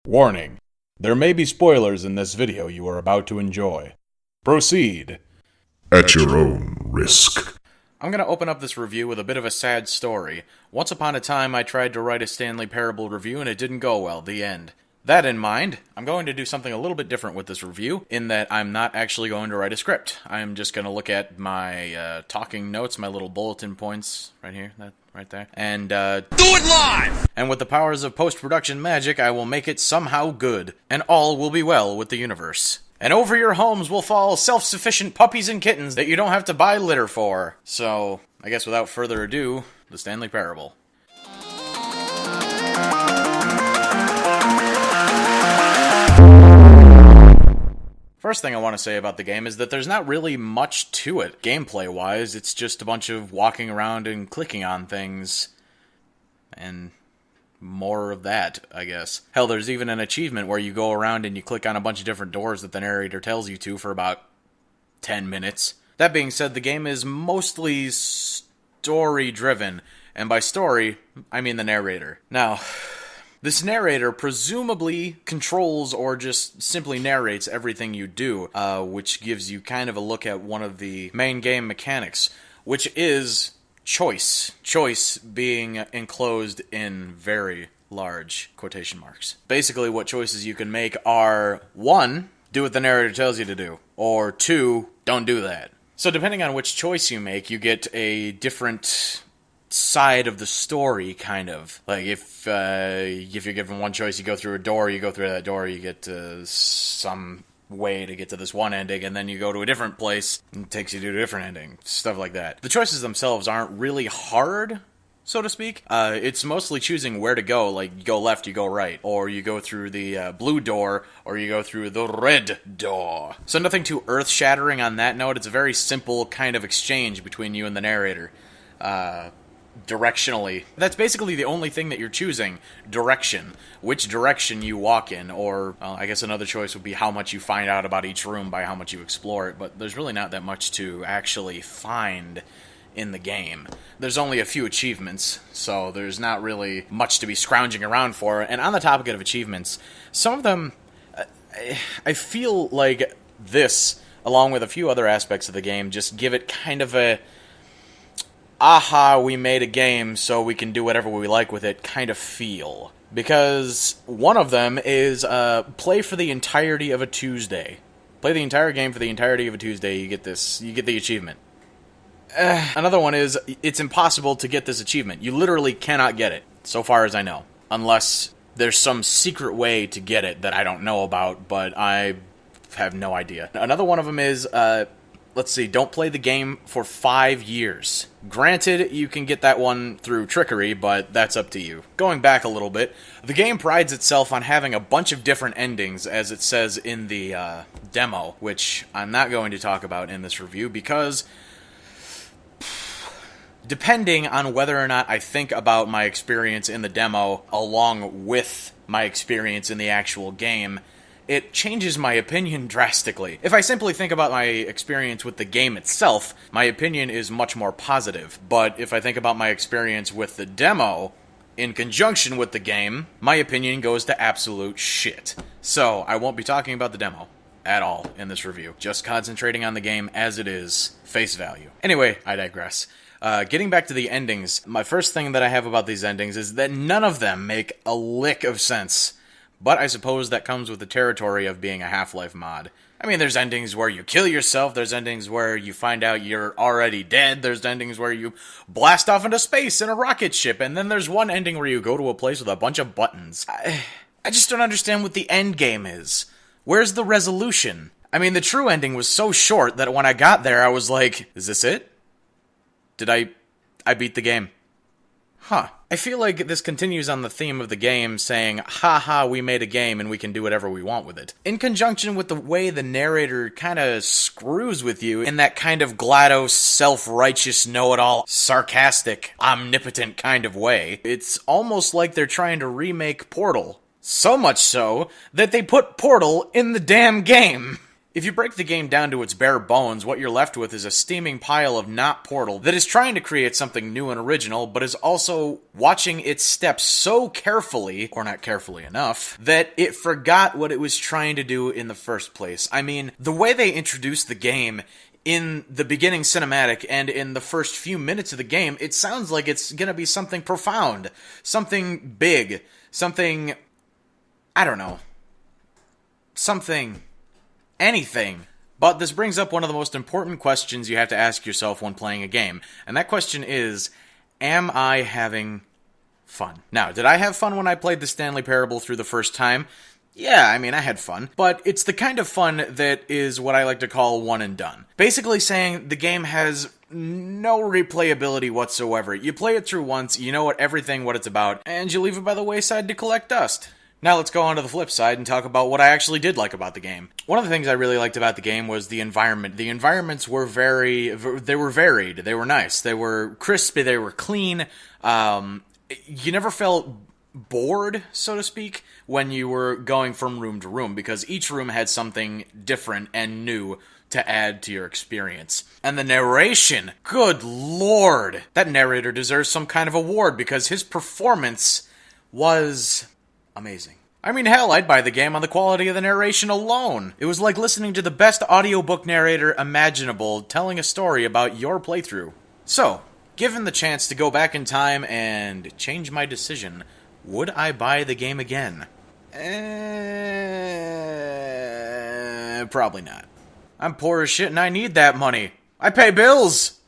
Warning: there may be spoilers in this video you are about to enjoy. Proceed. At your own risk. I'm going to open up this review with a bit of a sad story. Once upon a time, I tried to write a Stanley Parable review and it didn't go well. The end. That in mind, I'm going to do something a little bit different with this review, in that I'm not actually going to write a script. I'm just going to look at my talking notes, my little bulletin points, right here, that right there, and do it live! And with the powers of post-production magic, I will make it somehow good, and all will be well with the universe. And over your homes will fall self-sufficient puppies and kittens that you don't have to buy litter for. So, I guess without further ado, the Stanley Parable. First thing I want to say about the game is that there's not really much to it, gameplay-wise. It's just a bunch of walking around and clicking on things, and more of that, I guess. Hell, there's even an achievement where you go around and you click on a bunch of different doors that the narrator tells you to for about 10 minutes. That being said, the game is mostly story-driven, and by story, I mean the narrator. Now, this narrator presumably controls or just simply narrates everything you do, which gives you kind of a look at one of the main game mechanics, which is choice. Choice being enclosed in very large quotation marks. Basically, what choices you can make are, 1, do what the narrator tells you to do, or 2, don't do that. So depending on which choice you make, you get a different side of the story, kind of. Like, if you're given one choice, you go through a door, you go through that door, you get to some way to get to this one ending, and then you go to a different place, and it takes you to a different ending. Stuff like that. The choices themselves aren't really hard, so to speak. It's mostly choosing where to go, like, you go left, you go right, or you go through the blue door, or you go through the red door. So nothing too earth-shattering on that note. It's a very simple kind of exchange between you and the narrator. Directionally. That's basically the only thing that you're choosing. Direction. Which direction you walk in, or, well, I guess another choice would be how much you find out about each room by how much you explore it, but there's really not that much to actually find in the game. There's only a few achievements, so there's not really much to be scrounging around for, and on the topic of achievements, some of them, I feel like this, along with a few other aspects of the game, just give it kind of a aha, we made a game so we can do whatever we like with it kind of feel. Because one of them is play for the entirety of a Tuesday. Play the entire game for the entirety of a Tuesday, you get the achievement. Another one is, it's impossible to get this achievement. You literally cannot get it, so far as I know. Unless there's some secret way to get it that I don't know about, but I have no idea. Another one of them is, let's see, don't play the game for 5 years. Granted, you can get that one through trickery, but that's up to you. Going back a little bit, the game prides itself on having a bunch of different endings, as it says in the demo, which I'm not going to talk about in this review, because depending on whether or not I think about my experience in the demo along with my experience in the actual game, it changes my opinion drastically. If I simply think about my experience with the game itself, my opinion is much more positive. But if I think about my experience with the demo, in conjunction with the game, my opinion goes to absolute shit. So, I won't be talking about the demo at all in this review. Just concentrating on the game as it is, face value. Anyway, I digress. Getting back to the endings, my first thing that I have about these endings is that none of them make a lick of sense. But I suppose that comes with the territory of being a Half-Life mod. I mean, there's endings where you kill yourself, there's endings where you find out you're already dead, there's endings where you blast off into space in a rocket ship, and then there's one ending where you go to a place with a bunch of buttons. I just don't understand what the end game is. Where's the resolution? I mean, the true ending was so short that when I got there, I was like, is this it? Did I beat the game? Huh. I feel like this continues on the theme of the game, saying, haha, we made a game and we can do whatever we want with it. In conjunction with the way the narrator kinda screws with you in that kind of GLaDOS, self-righteous, know-it-all, sarcastic, omnipotent kind of way, it's almost like they're trying to remake Portal. So much so that they put Portal in the damn game. If you break the game down to its bare bones, what you're left with is a steaming pile of not Portal that is trying to create something new and original, but is also watching its steps so carefully, or not carefully enough, that it forgot what it was trying to do in the first place. I mean, the way they introduced the game in the beginning cinematic and in the first few minutes of the game, it sounds like it's gonna be something profound, something big, something, I don't know, something, anything. But this brings up one of the most important questions you have to ask yourself when playing a game, and that question is, am I having fun? Now, did I have fun when I played the Stanley Parable through the first time? Yeah, I mean, I had fun, but it's the kind of fun that is what I like to call one and done. Basically saying the game has no replayability whatsoever. You play it through once, you know what it's about, and you leave it by the wayside to collect dust. Now let's go on to the flip side and talk about what I actually did like about the game. One of the things I really liked about the game was the environment. The environments were varied, they were nice, they were crispy, they were clean. You never felt bored, so to speak, when you were going from room to room, because each room had something different and new to add to your experience. And the narration, good lord! That narrator deserves some kind of award, because his performance was amazing. I mean, hell, I'd buy the game on the quality of the narration alone. It was like listening to the best audiobook narrator imaginable telling a story about your playthrough. So, given the chance to go back in time and change my decision, would I buy the game again? Probably not. I'm poor as shit and I need that money. I pay bills!